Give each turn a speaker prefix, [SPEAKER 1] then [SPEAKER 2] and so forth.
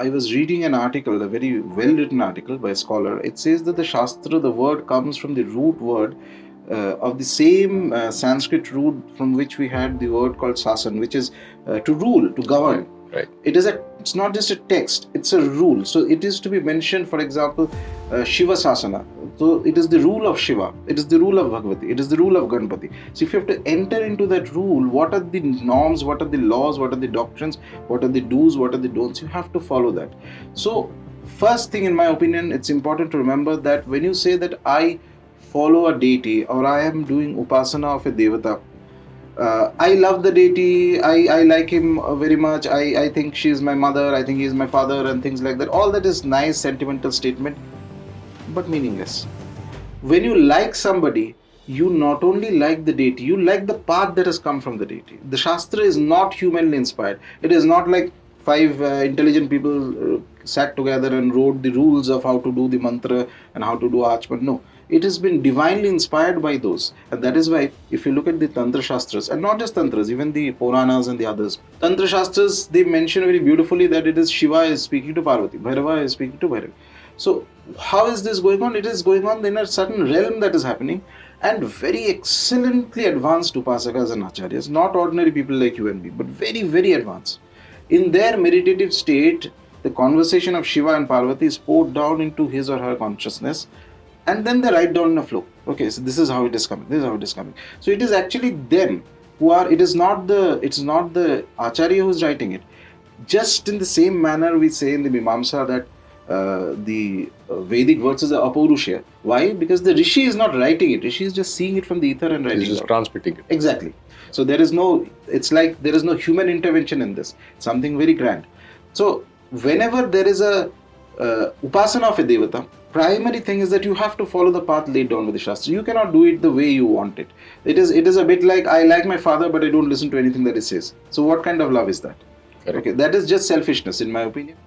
[SPEAKER 1] I was reading an article, a very well written article by a scholar. It says that the shāstra, the word comes from the root word of the same Sanskrit root from which we had the word called sasan, which is to rule, to govern.
[SPEAKER 2] Right.
[SPEAKER 1] It's not just a text, it's a rule. So it is to be mentioned, for example, Shiva Sasana. So it is the rule of Shiva, it is the rule of Bhagavati, it is the rule of Ganpati. So if you have to enter into that rule, what are the norms, what are the laws, what are the doctrines, what are the do's, what are the don'ts, you have to follow that. So first thing, in my opinion, it's important to remember that when you say that I follow a deity or I am doing upasana of a devata, I love the deity, I like him very much, I think she is my mother, I think he is my father and things like that. All that is nice sentimental statement, but meaningless. When you like somebody, you not only like the deity, you like the path that has come from the deity. The Shastra is not humanly inspired. It is not like five intelligent people sat together and wrote the rules of how to do the mantra and how to do Achman. No. It has been divinely inspired by those. And that is why, if you look at the Tantra Shastras, and not just Tantras, even the Puranas and the others, Tantra Shastras, they mention very beautifully that it is Shiva is speaking to Parvati, Bhairava is speaking to Bhairavi. So, how is this going on? It is going on in a certain realm that is happening, and very excellently advanced Upasakas and Acharyas, not ordinary people like you and me, but very, very advanced. In their meditative state, the conversation of Shiva and Parvati is poured down into his or her consciousness, and then they write down in a flow. Okay, so this is how it is coming. This is how it is coming. So it is actually them who are. It is not the Acharya who is writing it. Just in the same manner we say in the Mimamsa that the Vedic verses are Apaurushya. Why? Because the Rishi is not writing it. Rishi is just seeing it from the ether and writing it.
[SPEAKER 2] He's just transmitting it.
[SPEAKER 1] Exactly. So there is no. It's like there is no human intervention in this. It's something very grand. So whenever there is a upasana of a devata, primary thing is that you have to follow the path laid down with the Shastra. You cannot do it the way you want it. It is a bit like, I like my father but I don't listen to anything that he says. So what kind of love is that?
[SPEAKER 2] Correct.
[SPEAKER 1] Okay, that is just selfishness in my opinion.